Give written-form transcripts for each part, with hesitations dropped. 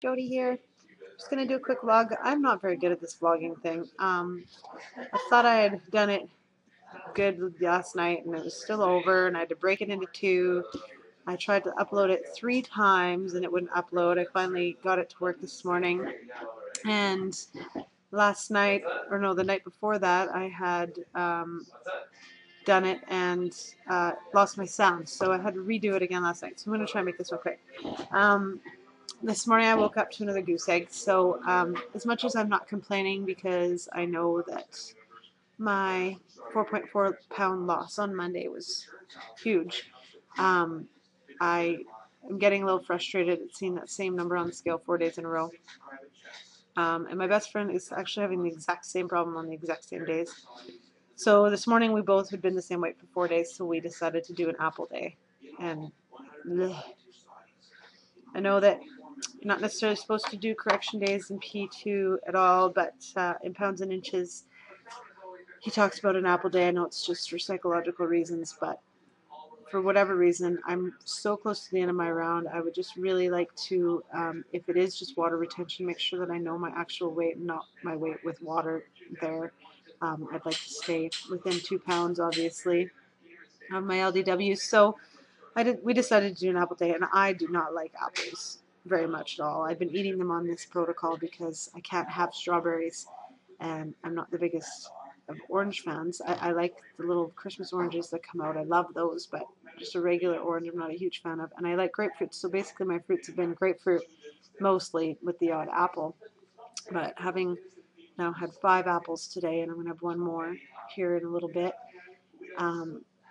Jody here. Just gonna do a quick vlog. I'm not very good at this vlogging thing. I thought I had done it good last night and it was still over and I had to break it into two. I tried to upload it 3 times and it wouldn't upload. I finally got it to work this morning, and last night, or no, the night before that, I had done it and lost my sound, so I had to redo it again last night. So I'm going to try and make this one quick. This morning I woke up to another goose egg, so as much as I'm not complaining because I know that my 4.4 pound loss on Monday was huge, I am getting a little frustrated at seeing that same number on the scale 4 days in a row. And my best friend is actually having the exact same problem on the exact same days. So this morning we both had been the same weight for 4 days, so we decided to do an apple day. And bleh. I know that you're not necessarily supposed to do correction days in P2 at all, but in pounds and inches, he talks about an apple day. I know it's just for psychological reasons, but for whatever reason, I'm so close to the end of my round. I would just really like to, if it is just water retention, make sure that I know my actual weight and not my weight with water there. I'd like to stay within 2 pounds, obviously, of my LDW. So we decided to do an apple day, and I do not like apples very much at all. I've been eating them on this protocol because I can't have strawberries, and I'm not the biggest of orange fans. I like the little Christmas oranges that come out. I love those, but just a regular orange I'm not a huge fan of. And I like grapefruit, so basically my fruits have been grapefruit mostly with the odd apple. But having now had 5 apples today, and I'm going to have 1 more here in a little bit,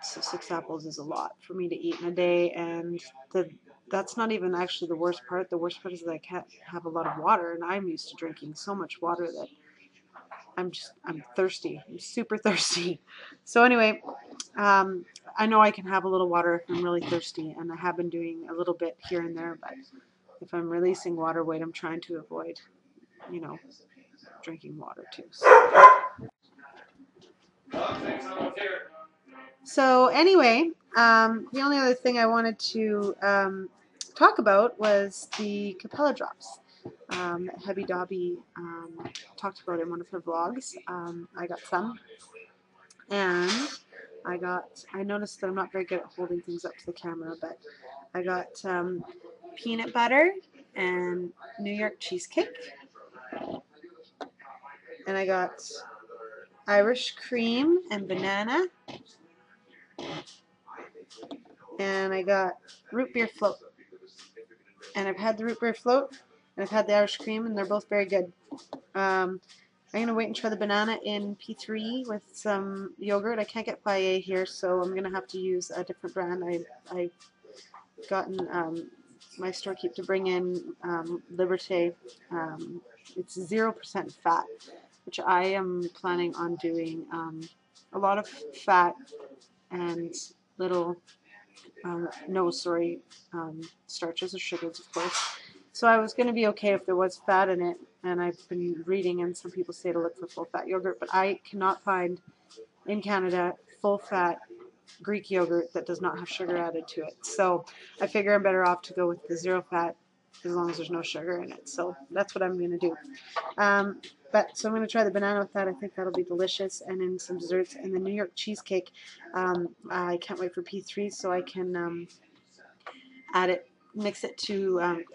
so 6 apples is a lot for me to eat in a day, and that's not even actually the worst part. The worst part is that I can't have a lot of water, and I'm used to drinking so much water that I'm thirsty. I'm super thirsty. So anyway, I know I can have a little water if I'm really thirsty, and I have been doing a little bit here and there, but if I'm releasing water weight, I'm trying to avoid, drinking water too. So anyway, the only other thing I wanted to talk about was the Capella drops. Hebby Dobby talked about it in one of her vlogs. I got some, and I noticed that I'm not very good at holding things up to the camera, but I got peanut butter and New York cheesecake, and I got Irish cream and banana, and I got root beer float. And I've had the root beer float, and I've had the Irish cream, and they're both very good. I'm going to wait and try the banana in P3 with some yogurt. I can't get Paille here, so I'm going to have to use a different brand. I've gotten my storekeep to bring in Liberté. It's 0% fat, which I am planning on doing a lot of fat and little starches or sugars, of course. So I was going to be okay if there was fat in it, and I've been reading, and some people say to look for full fat yogurt, but I cannot find in Canada full fat Greek yogurt that does not have sugar added to it. So I figure I'm better off to go with the 0 fat as long as there's no sugar in it. So that's what I'm going to do. So I'm going to try the banana with that. I think that'll be delicious, and then some desserts. And the New York cheesecake, I can't wait for P3 so I can mix it to,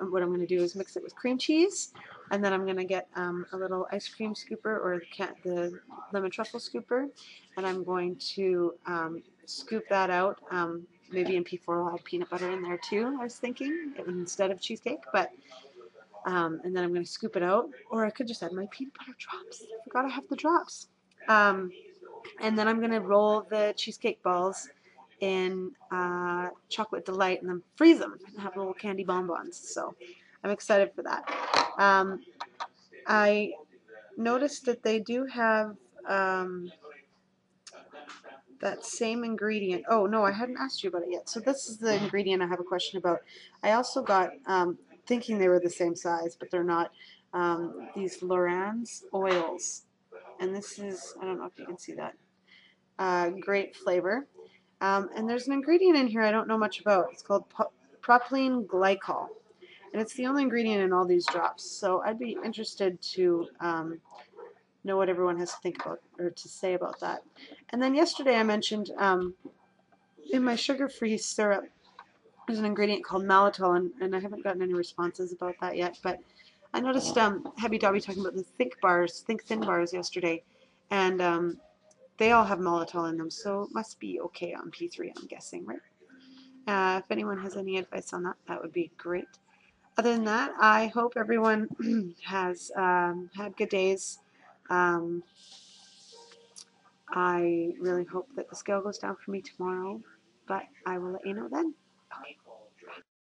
what I'm going to do is mix it with cream cheese, and then I'm going to get a little ice cream scooper, or the lemon truffle scooper, and I'm going to scoop that out. Maybe in P4 I'll add peanut butter in there too, I was thinking, instead of cheesecake, but and then I'm going to scoop it out, or I could just add my peanut butter drops. I forgot I have the drops. And then I'm going to roll the cheesecake balls in chocolate delight and then freeze them and have little candy bonbons. So I'm excited for that. I noticed that they do have that same ingredient. Oh no, I hadn't asked you about it yet. So this is the ingredient I have a question about. I also got, thinking they were the same size, but they're not, these Loran's oils. And this is, I don't know if you can see that, great flavor. And there's an ingredient in here I don't know much about. It's called propylene glycol. and it's the only ingredient in all these drops. So I'd be interested to know what everyone has to think about or to say about that. And then yesterday I mentioned in my sugar-free syrup there's an ingredient called maltol, and I haven't gotten any responses about that yet. But I noticed Heavy Dobby talking about the think thin bars yesterday, and they all have maltol in them, so it must be okay on P3, I'm guessing, right? If anyone has any advice on that, that would be great. Other than that, I hope everyone has had good days. Um, I really hope that the scale goes down for me tomorrow, but I will let you know then. Okay.